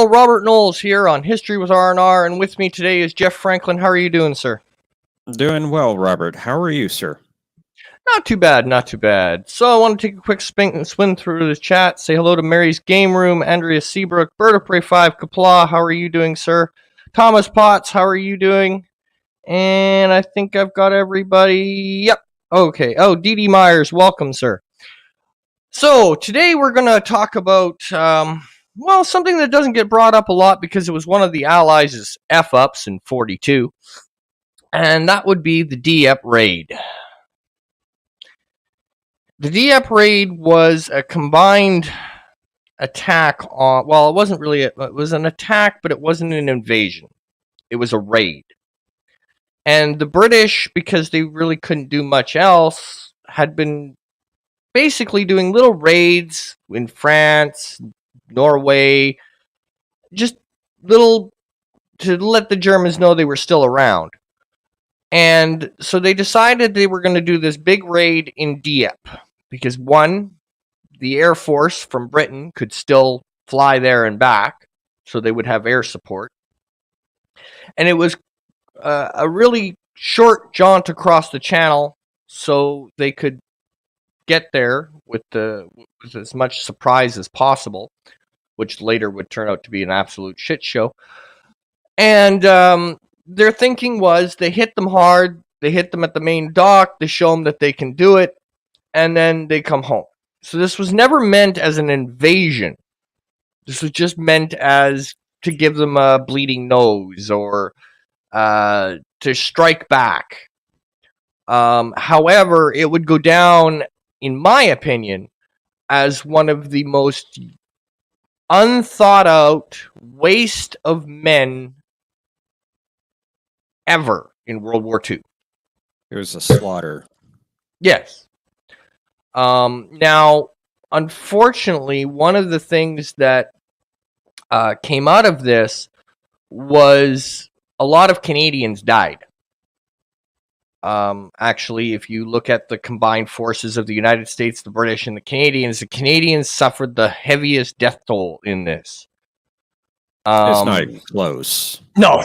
Hello, Robert Knowles here on History with R&R, and with me today is Jeff Franklin. How are you doing, sir? Doing well, Robert. How are you, sir? Not too bad, not too bad. So I want to take a quick swim through the chat. Say hello to Mary's Game Room, Andrea Seabrook, Bird of Prey 5, Kapla. How are you doing, sir? Thomas Potts, how are you doing? And I think I've got everybody. Yep. Okay. Oh, Dee Dee Myers, welcome, sir. So today we're going to talk about, something that doesn't get brought up a lot because it was one of the Allies' F-ups in 42. And that would be the Dieppe Raid. The Dieppe Raid was a combined attack on, well, it wasn't really, it was an attack, but it wasn't an invasion. It was a raid. And the British, because they really couldn't do much else, had been basically doing little raids in France, Norway, just little to let the Germans know they were still around. And so they decided they were going to do this big raid in Dieppe because, one, the Air Force from Britain could still fly there and back, so they would have air support. And it was a really short jaunt across the channel, so they could get there with as much surprise as possible, which later would turn out to be an absolute shit show. And their thinking was they hit them hard, they hit them at the main dock, they show them that they can do it, and then they come home. So this was never meant as an invasion. This was just meant as to give them a bleeding nose or to strike back. However, it would go down, in my opinion, as one of the most unthought out waste of men ever in World War II. It was a slaughter. Yes. Now, unfortunately, one of the things that came out of this was a lot of Canadians died. Actually, if you look at the combined forces of the United States, the British, and the Canadians suffered the heaviest death toll in this. It's not even close. No.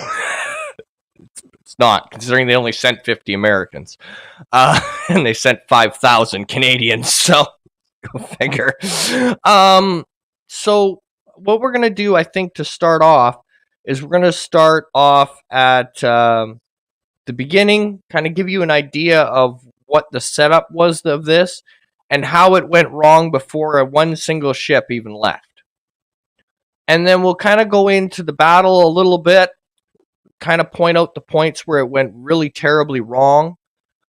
It's not, considering they only sent 50 Americans. And they sent 5,000 Canadians, so go figure. So what we're going to do, I think, to start off, is we're going to start off at the beginning, kind of give you an idea of what the setup was of this, and how it went wrong before one single ship even left. And then we'll kind of go into the battle a little bit, kind of point out the points where it went really terribly wrong.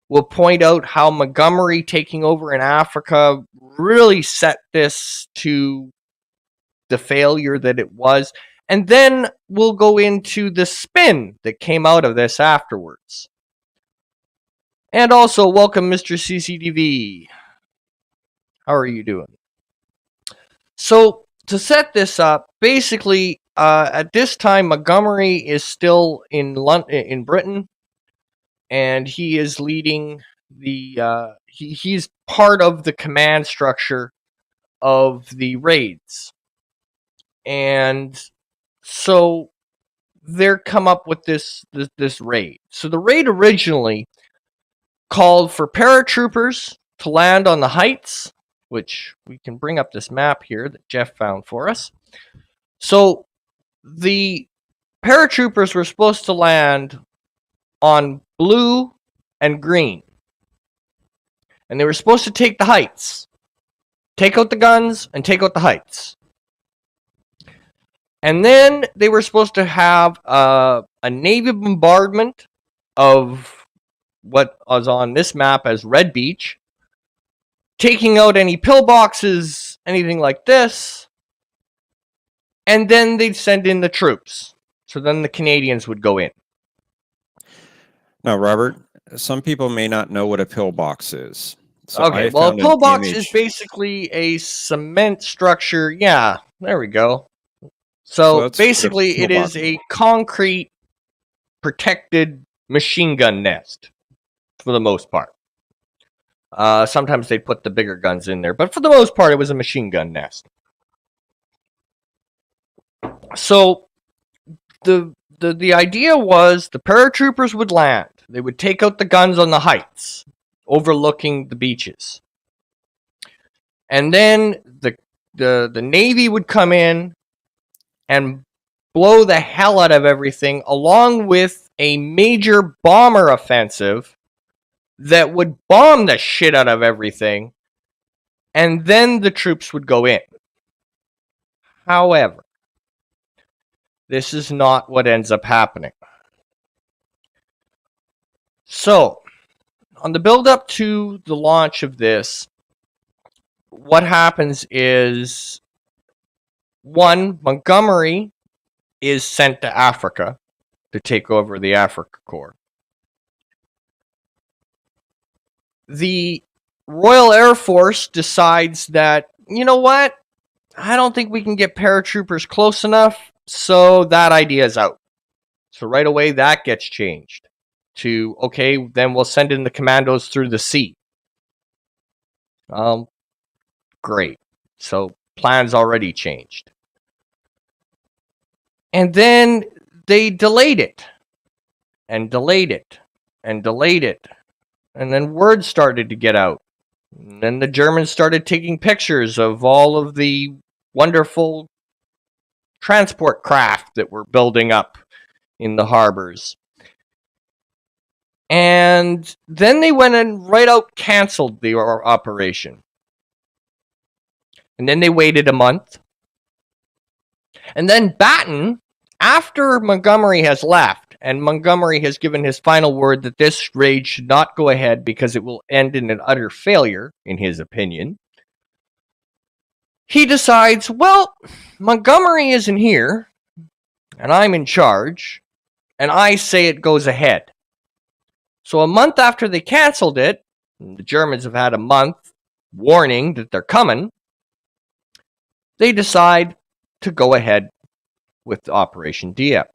We'll point out how Montgomery taking over in Africa really set this to the failure that it was. And then we'll go into the spin that came out of this afterwards. And also, welcome, Mr. CCDV. How are you doing? So, to set this up, basically, at this time, Montgomery is still in Britain, and he is leading the. He's part of the command structure of the raids, and so they're come up with this raid. So the raid originally called for paratroopers to land on the heights, which we can bring up this map here that Jeff found for us. So the paratroopers were supposed to land on blue and green. And they were supposed to take the heights. Take out the guns and take out the heights. And then they were supposed to have a Navy bombardment of what was on this map as Red Beach, taking out any pillboxes, anything like this, and then they'd send in the troops. So then the Canadians would go in. Now, Robert, some people may not know what a pillbox is. So okay, well, a pillbox is basically a cement structure. Yeah, there we go. So basically, it is a concrete protected machine gun nest for the most part. Sometimes they'd put the bigger guns in there, but for the most part, it was a machine gun nest. So the idea was the paratroopers would land. They would take out the guns on the heights overlooking the beaches. And then the Navy would come in and blow the hell out of everything, along with a major bomber offensive that would bomb the shit out of everything, and then the troops would go in. However, this is not what ends up happening. So, on the build up to the launch of this, what happens is, one, Montgomery is sent to Africa to take over the Africa Corps. The Royal Air Force decides that, you know what? I don't think we can get paratroopers close enough, so that idea is out. So right away, that gets changed to, okay, then we'll send in the commandos through the sea. Great. So plans already changed. And then they delayed it, and delayed it, and delayed it. And then word started to get out. And then the Germans started taking pictures of all of the wonderful transport craft that were building up in the harbors. And then they went and right out canceled the operation. And then they waited a month. And then Batten, after Montgomery has left, and Montgomery has given his final word that this raid should not go ahead because it will end in an utter failure, in his opinion, he decides, well, Montgomery isn't here, and I'm in charge, and I say it goes ahead. So a month after they canceled it, the Germans have had a month warning that they're coming, they decide to go ahead with Operation Dieppe.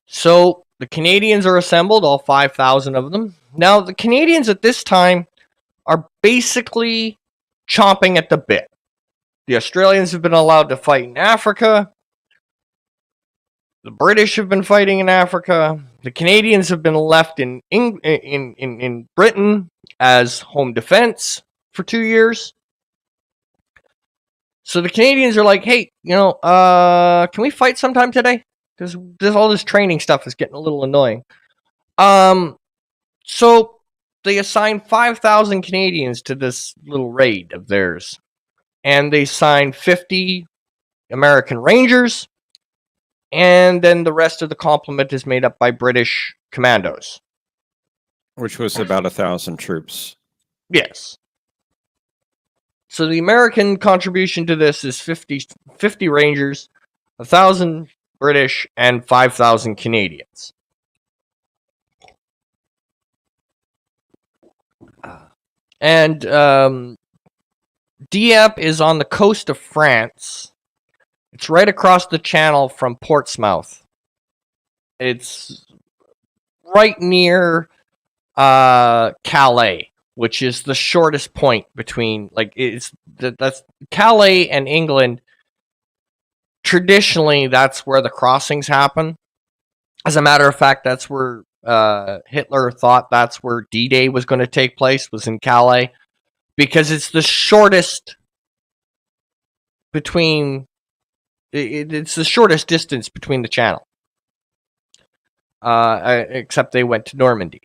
So the Canadians are assembled, all 5,000 of them. Now, the Canadians at this time are basically chomping at the bit. The Australians have been allowed to fight in Africa. The British have been fighting in Africa. The Canadians have been left in Britain as home defense for 2 years. So the Canadians are like, hey, can we fight sometime today? Because all this training stuff is getting a little annoying. So they assign 5,000 Canadians to this little raid of theirs. And they assign 50 American Rangers. And then the rest of the complement is made up by British commandos. Which was about 1,000 troops. Yes. So the American contribution to this is 50 Rangers, 1,000 British, and 5,000 Canadians. And Dieppe is on the coast of France. It's right across the channel from Portsmouth. It's right near Calais, which is the shortest point between, that's Calais and England. Traditionally, that's where the crossings happen. As a matter of fact, that's where Hitler thought that's where D-Day was going to take place, was in Calais, because it's the shortest between. It's the shortest distance between the channel. Except they went to Normandy.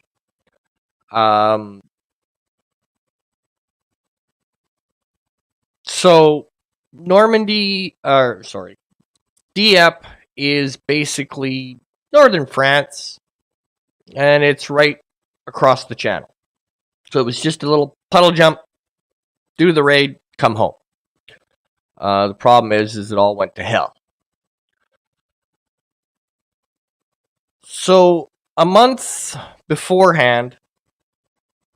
So Dieppe is basically northern France, and it's right across the channel. So it was just a little puddle jump, do the raid, come home. The problem is it all went to hell. So a month beforehand,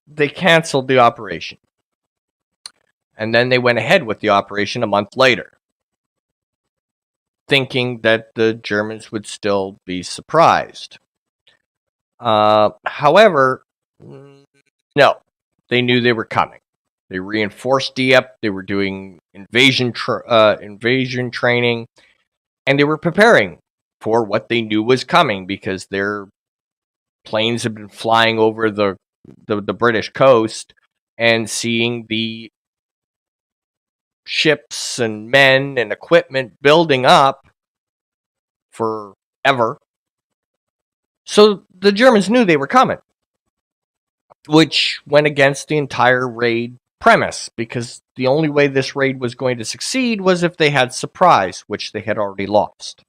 they canceled the operation. And then they went ahead with the operation a month later, thinking that the Germans would still be surprised. However, no, they knew they were coming. They reinforced Dieppe. They were doing invasion training, and they were preparing for what they knew was coming because their planes had been flying over the British coast and seeing the ships and men and equipment building up forever. So the Germans knew they were coming, which went against the entire raid premise, because the only way this raid was going to succeed was if they had surprise, which they had already lost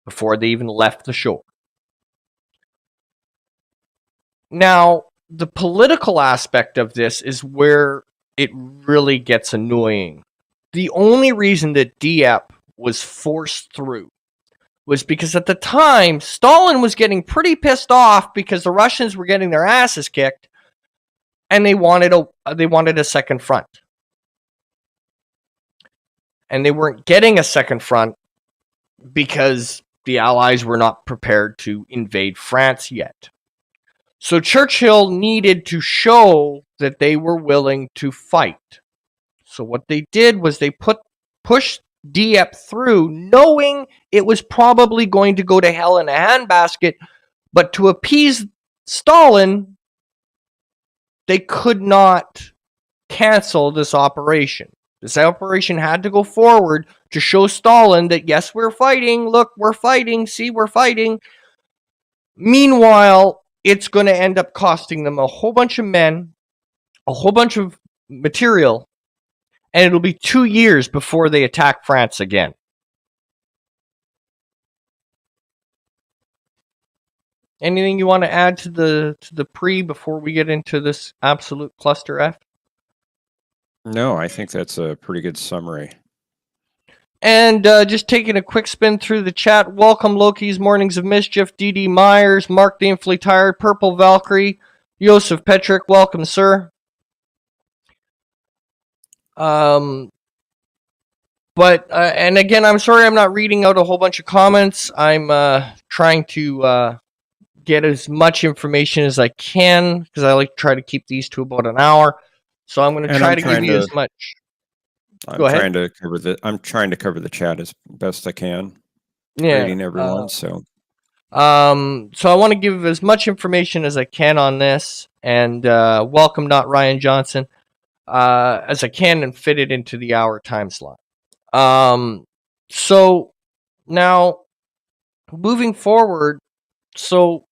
before they even left the shore. Now, the political aspect of this is where it really gets annoying. The only reason that Dieppe was forced through was because at the time, Stalin was getting pretty pissed off because the Russians were getting their asses kicked, and they wanted a second front. And they weren't getting a second front because the Allies were not prepared to invade France yet. So Churchill needed to show that they were willing to fight. So what they did was they pushed Dieppe through, knowing it was probably going to go to hell in a handbasket, but to appease Stalin, they could not cancel this operation. This operation had to go forward to show Stalin that, yes, we're fighting. Look, we're fighting. See, we're fighting. Meanwhile, it's going to end up costing them a whole bunch of men, a whole bunch of material, and it'll be 2 years before they attack France again. Anything you want to add to the pre before we get into this absolute cluster F? No, I think that's a pretty good summary. And just taking a quick spin through the chat. Welcome, Loki's Mornings of Mischief, D.D. Myers, Mark the Infinitely Tired, Purple Valkyrie, Joseph Petrick. Welcome, sir. But and again, I'm sorry I'm not reading out a whole bunch of comments. I'm trying to get as much information as I can, because I like to try to keep these to about an hour. So I'm going to try to give you as much. Go ahead. I'm trying to cover the chat as best I can. Yeah, reading everyone. So I want to give as much information as I can on this, and welcome, not Ryan Johnson, as I can, and fit it into the hour time slot. So now moving forward, so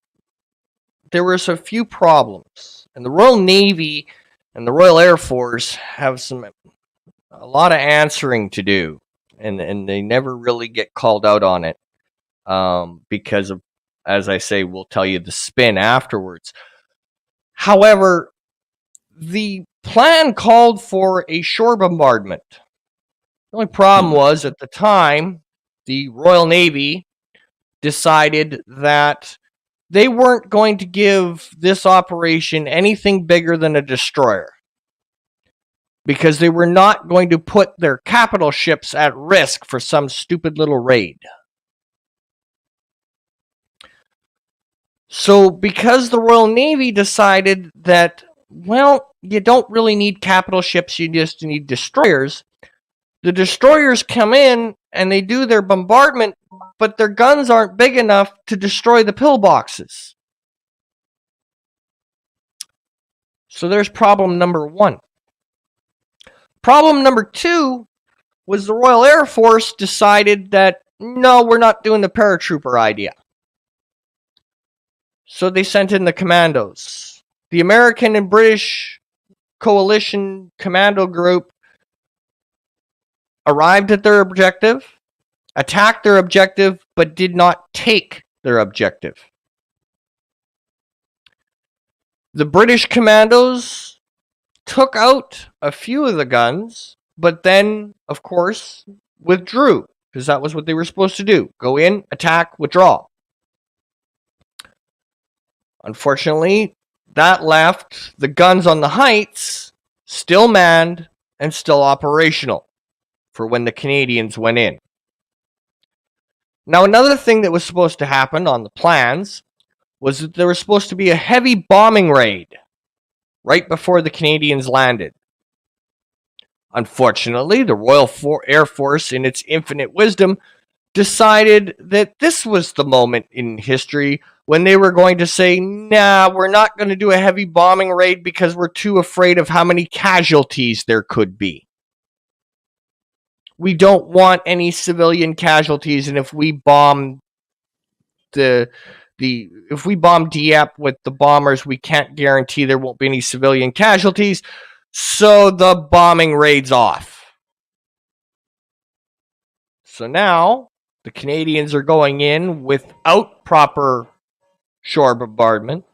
there was a few problems, and the Royal Navy and the Royal Air Force have a lot of answering to do, and they never really get called out on it, because of, as I say, we'll tell you the spin afterwards. However, the plan called for a shore bombardment. The only problem was, at the time, the Royal Navy decided that they weren't going to give this operation anything bigger than a destroyer, because they were not going to put their capital ships at risk for some stupid little raid. So because the Royal Navy decided that, well, you don't really need capital ships, you just need destroyers, the destroyers come in and they do their bombardment, but their guns aren't big enough to destroy the pillboxes. So there's problem number one. Problem number two was the Royal Air Force decided that, no, we're not doing the paratrooper idea. So they sent in the commandos. The American and British coalition commando group arrived at their objective, attacked their objective, but did not take their objective. The British commandos took out a few of the guns, but then, of course, withdrew, because that was what they were supposed to do. Go in, attack, withdraw. Unfortunately, that left the guns on the heights still manned and still operational for when the Canadians went in. Now, another thing that was supposed to happen on the plans was that there was supposed to be a heavy bombing raid right before the Canadians landed. Unfortunately, the Royal Air Force, in its infinite wisdom, decided that this was the moment in history when they were going to say, nah, we're not going to do a heavy bombing raid because we're too afraid of how many casualties there could be. We don't want any civilian casualties, and if we bomb if we bomb Dieppe with the bombers, we can't guarantee there won't be any civilian casualties. So the bombing raid's off. So now the Canadians are going in without proper shore bombardment.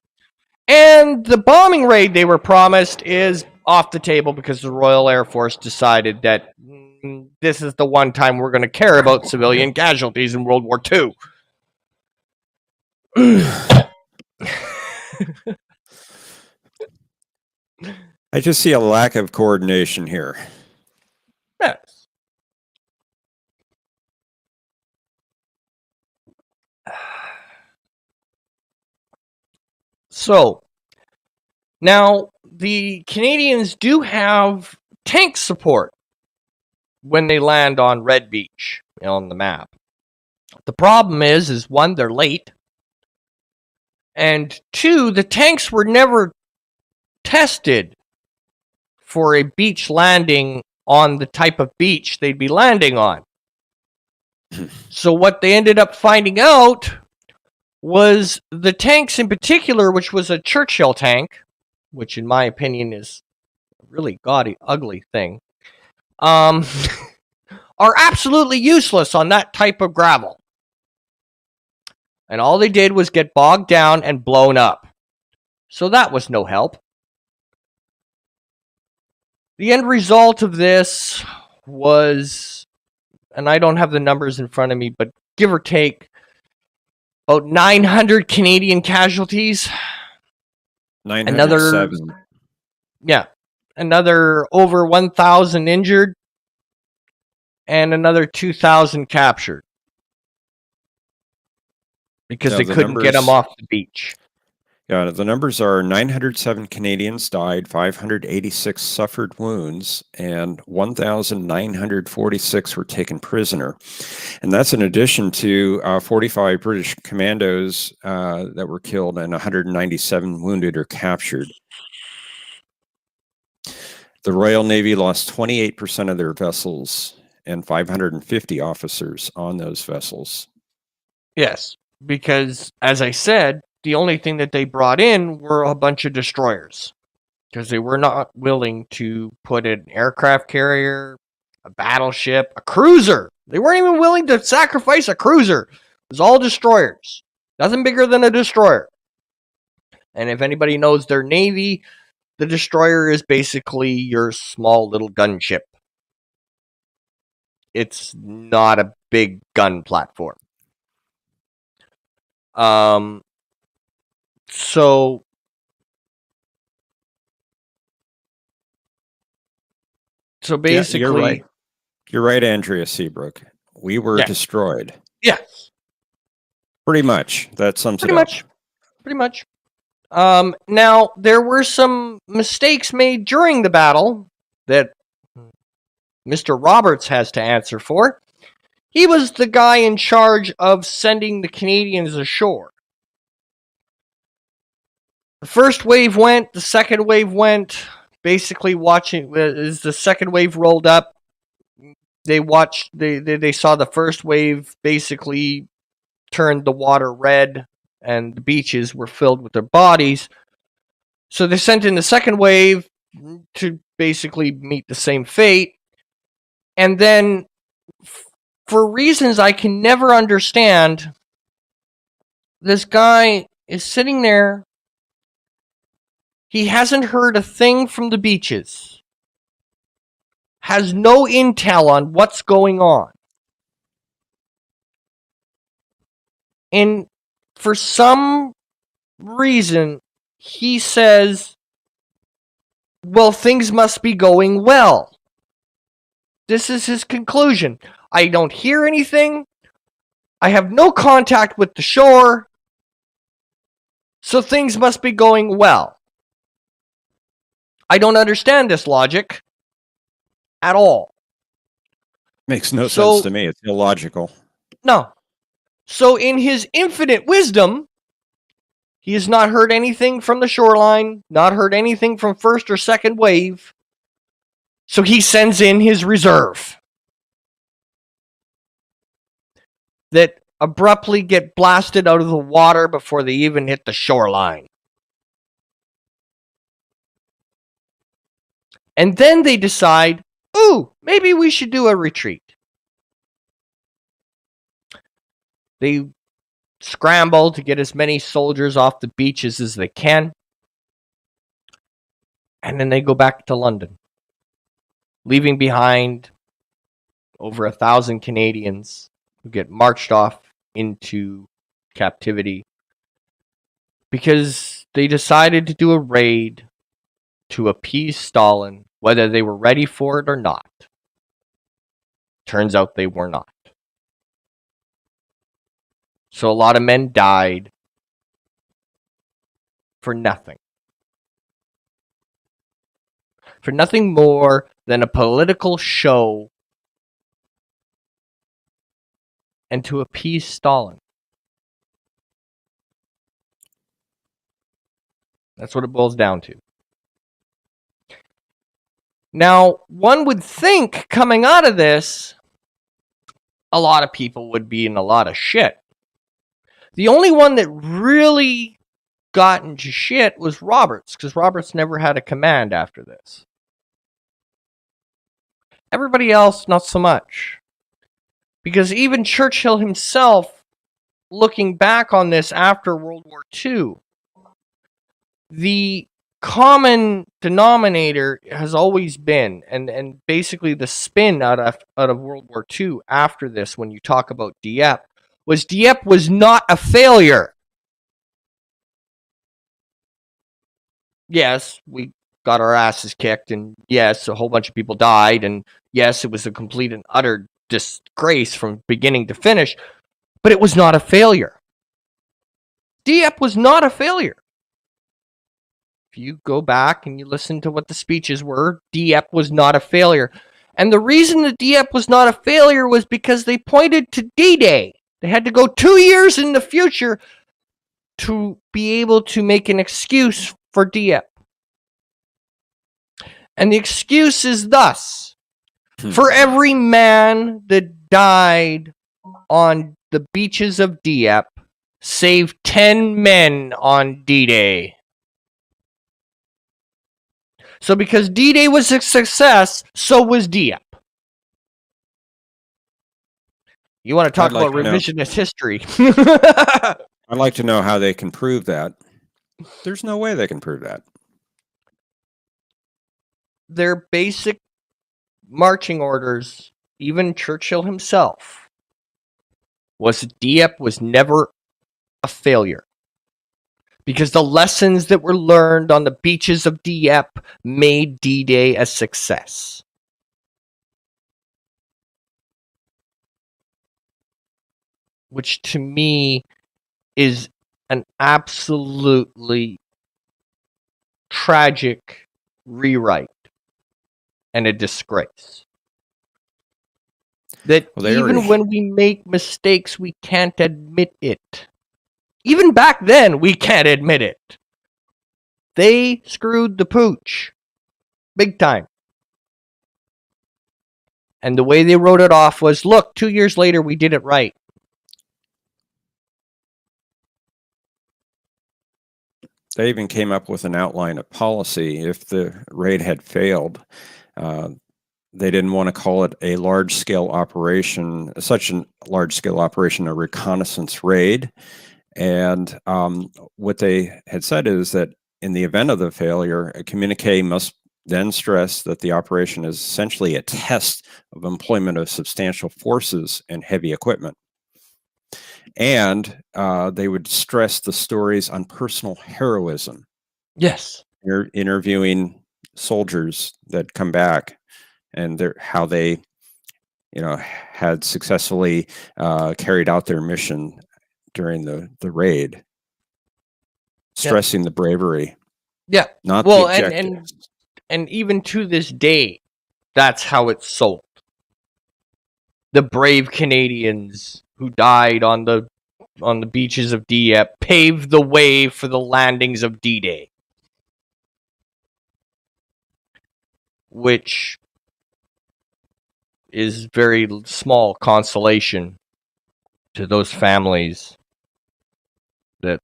And the bombing raid they were promised is off the table because the Royal Air Force decided that this is the one time we're going to care about civilian casualties in World War II. I just see a lack of coordination here. Yes. So, now the Canadians do have tank support when they land on Red Beach on the map. The problem is one, they're late, and two, the tanks were never tested for a beach landing on the type of beach they'd be landing on. So what they ended up finding out was the tanks in particular, which was a Churchill tank, which in my opinion is a really gaudy, ugly thing, are absolutely useless on that type of gravel. And all they did was get bogged down and blown up. So that was no help. The end result of this was, and I don't have the numbers in front of me, but give or take, about 900 Canadian casualties. 907. Another over 1,000 injured, and another 2,000 captured. Because they couldn't get them off the beach. Yeah, the numbers are 907 Canadians died, 586 suffered wounds, and 1,946 were taken prisoner. And that's in addition to 45 British commandos that were killed and 197 wounded or captured. The Royal Navy lost 28% of their vessels and 550 officers on those vessels. Yes, because, as I said, the only thing that they brought in were a bunch of destroyers. Because they were not willing to put an aircraft carrier, a battleship, a cruiser. They weren't even willing to sacrifice a cruiser. It was all destroyers. Nothing bigger than a destroyer. And if anybody knows their Navy, the destroyer is basically your small little gunship. It's not a big gun platform. So basically, yeah, you're right, Andrea Seabrook. We were destroyed. Yes, pretty much. That sums it up. Pretty much. Now there were some mistakes made during the battle that Mr. Roberts has to answer for. He was the guy in charge of sending the Canadians ashore. The first wave went, the second wave went. Basically, watching as the second wave rolled up, they watched. They saw the first wave basically turned the water red, and the beaches were filled with their bodies. So they sent in the second wave to basically meet the same fate, and then, for reasons I can never understand, this guy is sitting there. He hasn't heard a thing from the beaches. Has no intel on what's going on. And for some reason, he says, well, things must be going well. This is his conclusion. I don't hear anything. I have no contact with the shore. So things must be going well. I don't understand this logic. at all. Makes no sense to me. It's illogical. No. So in his infinite wisdom, he has not heard anything from the shoreline, not heard anything from first or second wave. So he sends in his reserve that abruptly get blasted out of the water before they even hit the shoreline. And then they decide, ooh, maybe we should do a retreat. They scramble to get as many soldiers off the beaches as they can. And then they go back to London, leaving behind over 1,000 Canadians who get marched off into captivity because they decided to do a raid to appease Stalin, whether they were ready for it or not. Turns out they were not. So a lot of men died for nothing. For nothing more than a political show and to appease Stalin. That's what it boils down to. Now, one would think coming out of this, a lot of people would be in a lot of shit. The only one that really got into shit was Roberts, because Roberts never had a command after this. Everybody else, not so much. Because even Churchill himself, looking back on this after World War II, the common denominator has always been, and basically the spin out of World War II after this, when you talk about Dieppe, was not a failure. Yes, we got our asses kicked, and yes, a whole bunch of people died, and yes, it was a complete and utter disgrace from beginning to finish, but it was not a failure. Dieppe was not a failure. If you go back and you listen to what the speeches were, Dieppe was not a failure. And the reason that Dieppe was not a failure was because they pointed to D-Day. They had to go 2 years in the future to be able to make an excuse for Dieppe. And the excuse is thus: for every man that died on the beaches of Dieppe, save 10 men on D-Day. So because D-Day was a success, so was Dieppe. You want to talk about revisionist history? I'd like to know how they can prove that. There's no way they can prove that. Their basic marching orders, even Churchill himself, was Dieppe was never a failure. Because the lessons that were learned on the beaches of Dieppe made D-Day a success. Which to me is an absolutely tragic rewrite and a disgrace. That even when we make mistakes, we can't admit it. Even back then, we can't admit it. They screwed the pooch. Big time. And the way they wrote it off was, look, 2 years later, we did it right. They even came up with an outline of policy. If the raid had failed, they didn't want to call it a large-scale operation, such a large-scale operation, a reconnaissance raid. And what they had said is that in the event of the failure, a communique must then stress that the operation is essentially a test of employment of substantial forces and heavy equipment. And they would stress the stories on personal heroism. Yes. You're interviewing soldiers that come back and how they, had successfully carried out their mission during the raid, stressing the bravery. Yeah. Not the objectives. And even to this day, That's how it's sold. The brave Canadians who died on the beaches of Dieppe paved the way for the landings of D-Day, which is very small consolation to those families that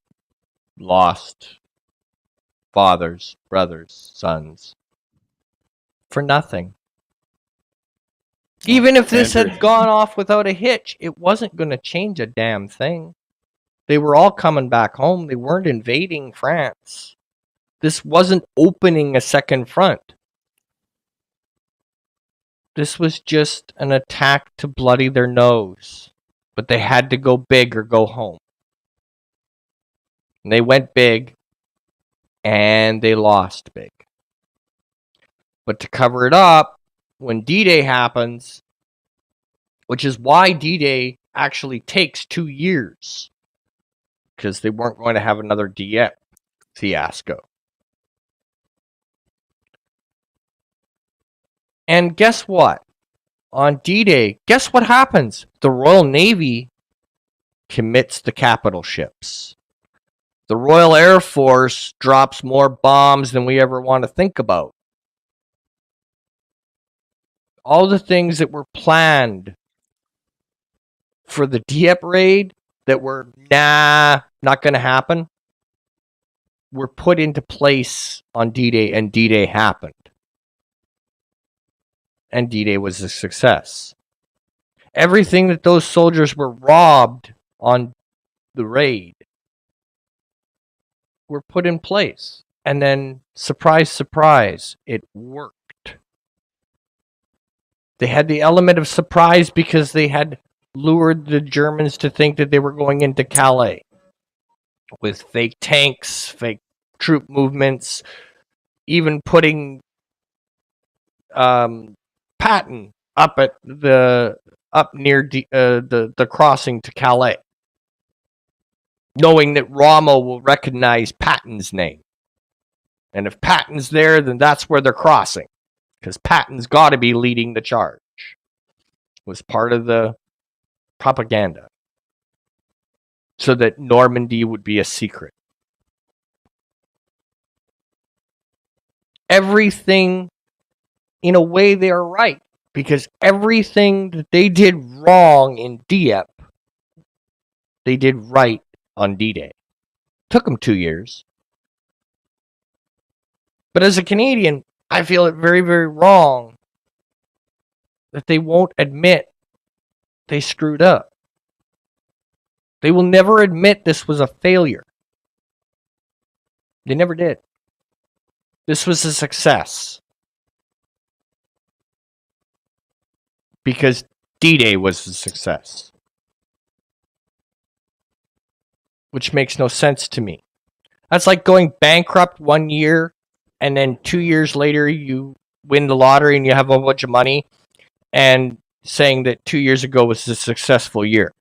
lost fathers, brothers, sons for nothing. Even if this Andrew, had gone off without a hitch, it wasn't going to change a damn thing. They were all coming back home. They weren't invading France. This wasn't opening a second front. This was just an attack to bloody their nose. But they had to go big or go home. And they went big, and they lost big. But to cover it up, when D-Day happens, which is why D-Day actually takes 2 years, because they weren't going to have another Dieppe fiasco. And guess what? On D-Day, guess what happens? The Royal Navy commits the capital ships. The Royal Air Force drops more bombs than we ever want to think about. All the things that were planned for the Dieppe raid that were, not going to happen, were put into place on D-Day, and D-Day happened. And D-Day was a success. Everything that those soldiers were robbed on the raid were put in place. And then, surprise, surprise, it worked. They had the element of surprise because they had lured the Germans to think that they were going into Calais with fake tanks, fake troop movements, even putting Patton up near the crossing to Calais, knowing that Rommel will recognize Patton's name. And if Patton's there, then that's where they're crossing, because Patton's got to be leading the charge. It was part of the propaganda, so that Normandy would be a secret. Everything, in a way, they are right, because everything that they did wrong in Dieppe, they did right on D-Day. Took them 2 years. But as a Canadian, I feel it very, very wrong that they won't admit they screwed up. They will never admit this was a failure. They never did. This was a success. Because D-Day was a success. Which makes no sense to me. That's like going bankrupt 1 year, and then 2 years later you win the lottery and you have a bunch of money, and saying that 2 years ago was a successful year.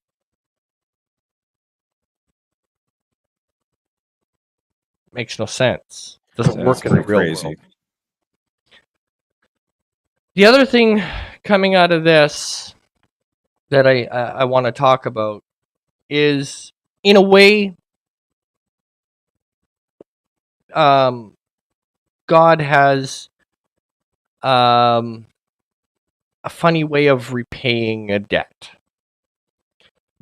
Makes no sense. Doesn't work in the real world. The other thing coming out of this that I want to talk about is, in a way, God has a funny way of repaying a debt.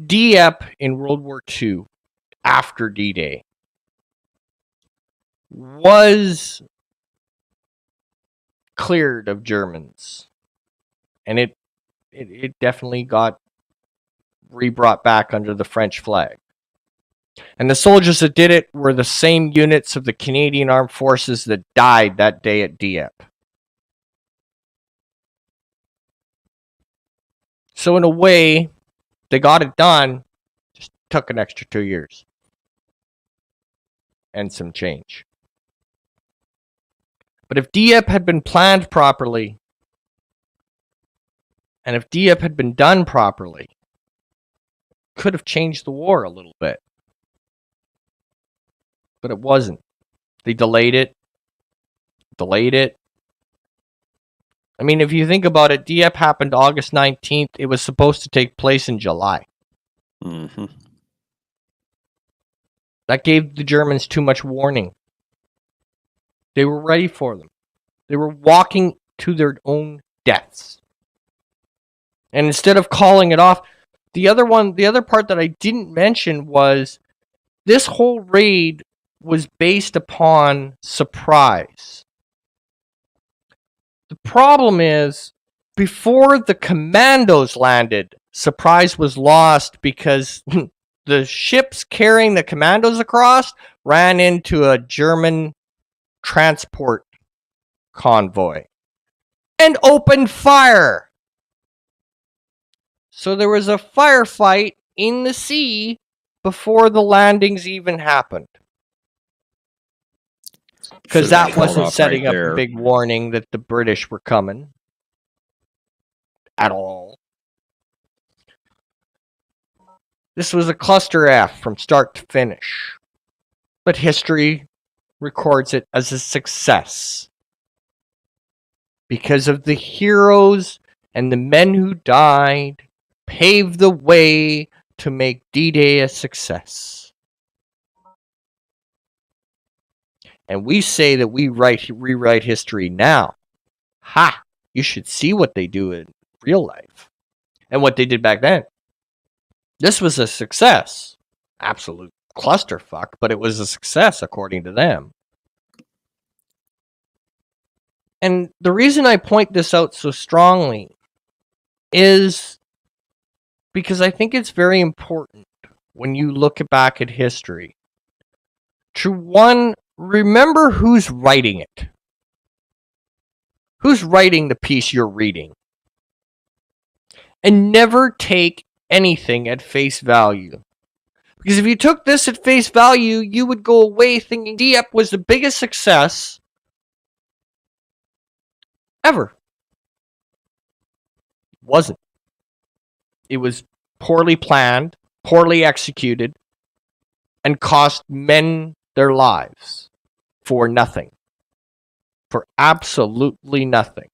Dieppe in World War II, after D-Day, was cleared of Germans, and it definitely got re-brought back under the French flag. And the soldiers that did it were the same units of the Canadian Armed Forces that died that day at Dieppe. So in a way, they got it done, just took an extra 2 years. And some change. But if Dieppe had been planned properly, and if Dieppe had been done properly, could have changed the war a little bit. But it wasn't. They delayed it, I mean, if you think about it, Dieppe happened August 19th. It was supposed to take place in July. Mm-hmm. That gave the Germans too much warning. They were ready for them. They were walking to their own deaths. And instead of calling it off, the other part that I didn't mention was this whole raid was based upon surprise. The problem is, before the commandos landed, surprise was lost because the ships carrying the commandos across ran into a German transport convoy and opened fire. So there was a firefight in the sea before the landings even happened. Because that wasn't setting up a big warning that the British were coming at all. This was a cluster F from start to finish. But history records it as a success. Because of the heroes and the men who died paved the way to make D-Day a success. And we say that we rewrite history now. Ha! You should see what they do in real life. And what they did back then. This was a success. Absolute clusterfuck, but it was a success according to them. And the reason I point this out so strongly is because I think it's very important when you look back at history to, one, remember who's writing it. Who's writing the piece you're reading? And never take anything at face value. Because if you took this at face value, you would go away thinking Dieppe was the biggest success ever. It wasn't. It was poorly planned, poorly executed, and cost men their lives for nothing. For absolutely nothing.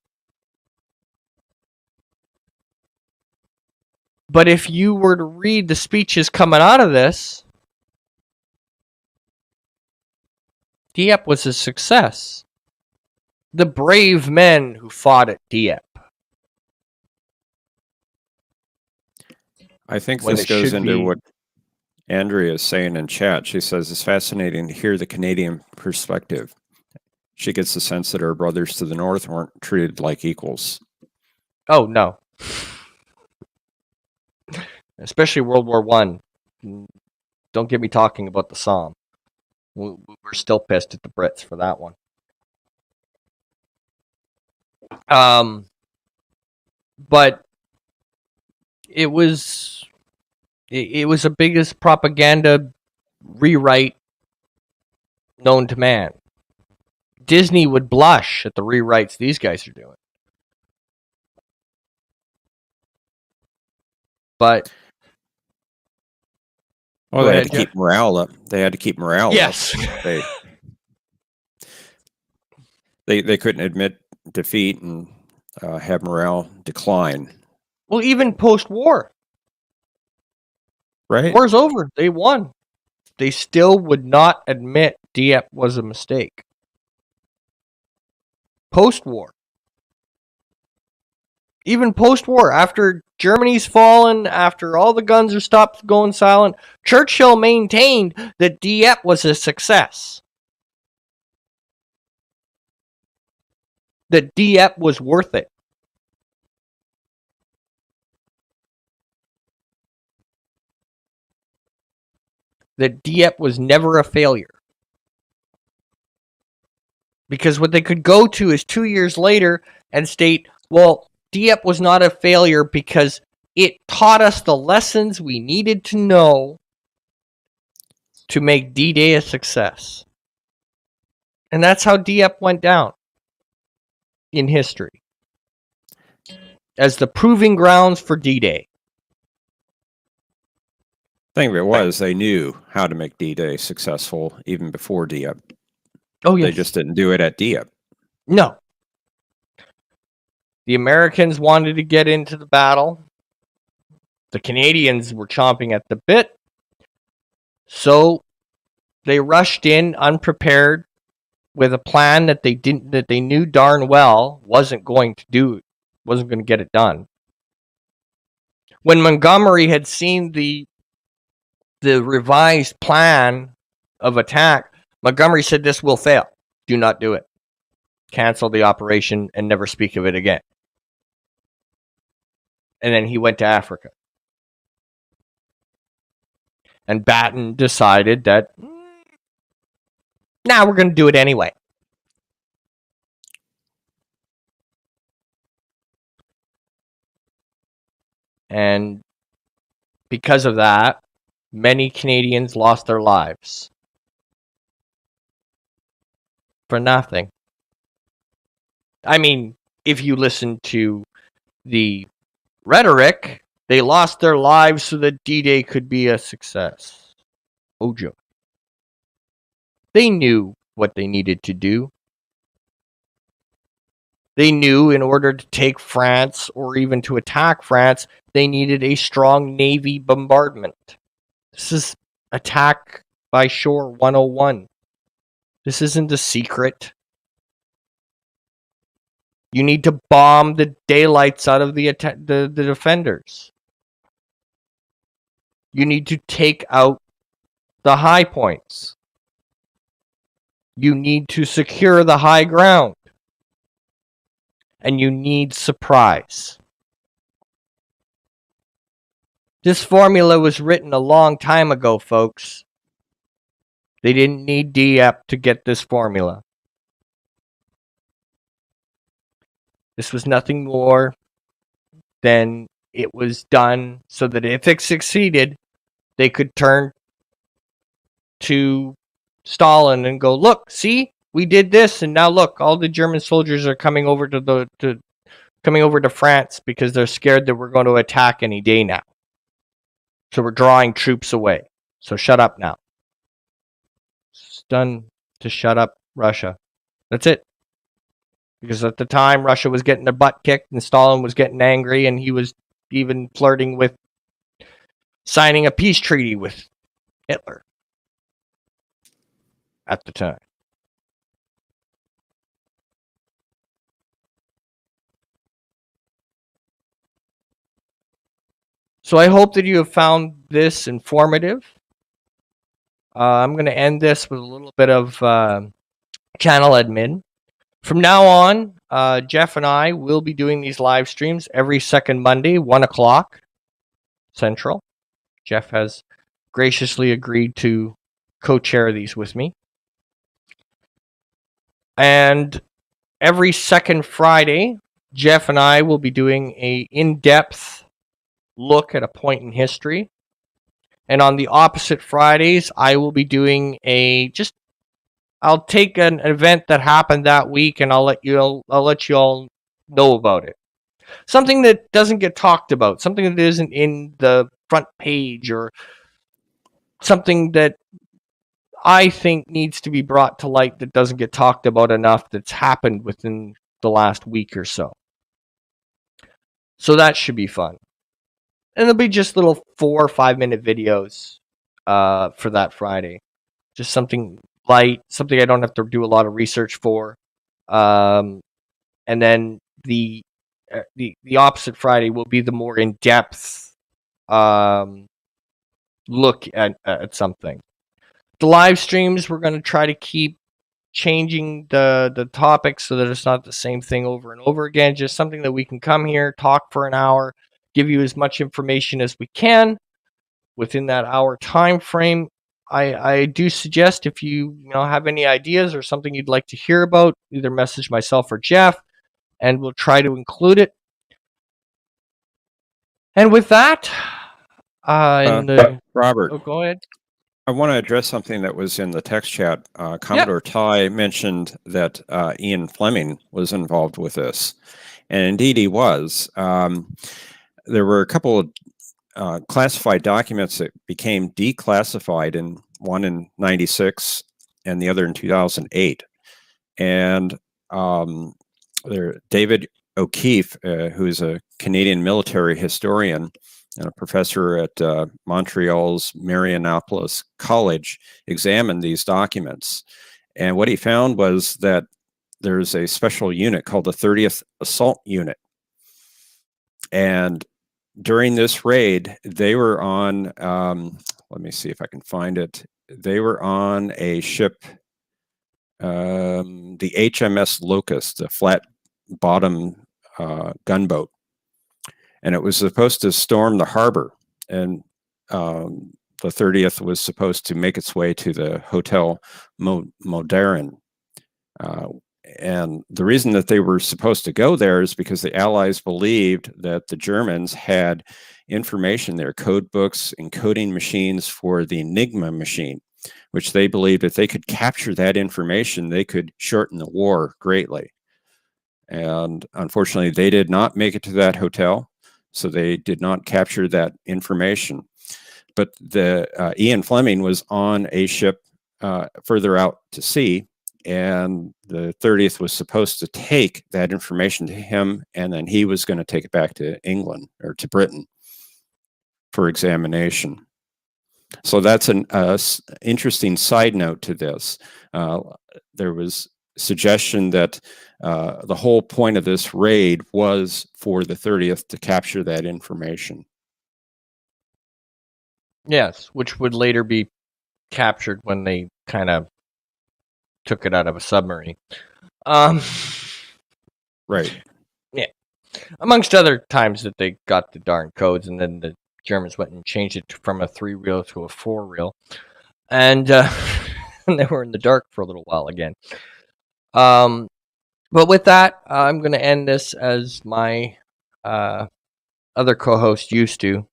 But if you were to read the speeches coming out of this, Dieppe was a success. The brave men who fought at Dieppe. I think this goes into what Andrea is saying in chat. She says it's fascinating to hear the Canadian perspective. She gets the sense that her brothers to the north weren't treated like equals. Oh, no. Especially World War I. Don't get me talking about the Somme. We're still pissed at the Brits for that one. But it was the biggest propaganda rewrite known to man. Disney would blush at the rewrites these guys are doing. But they had to keep morale up. They had to keep morale up. Yes. They couldn't admit defeat and have morale decline. Well, even post-war. Right. War's over. They won. They still would not admit Dieppe was a mistake. Post-war. Even post-war, after Germany's fallen, after all the guns are stopped going silent, Churchill maintained that Dieppe was a success. That Dieppe was worth it. That Dieppe was never a failure. Because what they could go to is 2 years later and state, well, Dieppe was not a failure because it taught us the lessons we needed to know to make D-Day a success. And that's how Dieppe went down in history. As the proving grounds for D-Day. The thing of it was, they knew how to make D-Day successful even before Dieppe. Oh, yes. They just didn't do it at Dieppe. No. The Americans wanted to get into the battle. The Canadians were chomping at the bit. So they rushed in unprepared with a plan that they knew darn well wasn't going to get it done. When Montgomery had seen the revised plan of attack, Montgomery said, "This will fail. Do not do it. Cancel the operation and never speak of it again." And then he went to Africa. And Batten decided that, we're going to do it anyway. And because of that, many Canadians lost their lives. For nothing. I mean, if you listen to the rhetoric, they lost their lives so that D-Day could be a success. Oh, joy. They knew what they needed to do. They knew in order to take France or even to attack France, they needed a strong Navy bombardment. This is attack by shore 101. This isn't a secret. You need to bomb the daylights out of the defenders. You need to take out the high points. You need to secure the high ground. And you need surprise. This formula was written a long time ago, folks. They didn't need Dieppe to get this formula. This was nothing more than it was done so that if it succeeded, they could turn to Stalin and go, "Look, see, we did this, and now look, all the German soldiers are coming over to France because they're scared that we're going to attack any day now. So we're drawing troops away. So shut up now." It's done to shut up Russia. That's it. Because at the time, Russia was getting their butt kicked and Stalin was getting angry, and he was even flirting with signing a peace treaty with Hitler at the time. So I hope that you have found this informative. I'm going to end this with a little bit of channel admin. From now on, Jeff and I will be doing these live streams every second Monday, 1 o'clock Central. Jeff has graciously agreed to co-chair these with me. And every second Friday, Jeff and I will be doing a in-depth look at a point in history. And on the opposite Fridays, I will be doing I'll take an event that happened that week and I'll let you all know about it. Something that doesn't get talked about, something that isn't in the front page, or something that I think needs to be brought to light that doesn't get talked about enough, that's happened within the last week or so. So that should be fun. And there'll be just little 4 or 5 minute videos for that Friday. Just something light, something I don't have to do a lot of research for. And then the opposite Friday will be the more in-depth look at something. The live streams, we're going to try to keep changing the topics so that it's not the same thing over and over again. Just something that we can come here, talk for an hour, give you as much information as we can within that hour time frame. I do suggest, if you have any ideas or something you'd like to hear about, either message myself or Jeff, and we'll try to include it. And with that, Robert, go ahead. I want to address something that was in the text chat. Commodore Ty mentioned that Ian Fleming was involved with this, and indeed he was. There were a couple of classified documents that became declassified, and one in 96 and the other in 2008. And David O'Keefe, who's a Canadian military historian and a professor at Montreal's Marianopolis College, examined these documents. And what he found was that there's a special unit called the 30th Assault Unit. And during this raid, they were on, let me see if I can find it. They were on a ship, the HMS Locust, a flat bottom gunboat. And it was supposed to storm the harbor. And the 30th was supposed to make its way to the Hotel Modern. And the reason that they were supposed to go there is because the Allies believed that the Germans had information, their code books, encoding machines for the Enigma machine, which they believed if they could capture that information, they could shorten the war greatly. And unfortunately, they did not make it to that hotel, so they did not capture that information. But the Ian Fleming was on a ship further out to sea, and the 30th was supposed to take that information to him, and then he was going to take it back to England or to Britain for examination. So that's an interesting side note to this. There was suggestion that the whole point of this raid was for the 30th to capture that information. Yes, which would later be captured when they kind of took it out of a submarine. Right. Yeah. Amongst other times that they got the darn codes, and then the Germans went and changed it from a 3-reel to a 4-reel. And they were in the dark for a little while again. But with that, I'm going to end this as my other co-host used to.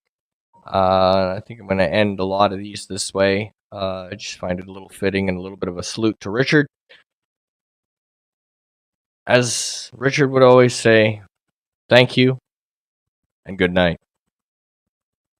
I think I'm going to end a lot of these this way. I just find it a little fitting and a little bit of a salute to Richard. As Richard would always say, thank you and good night.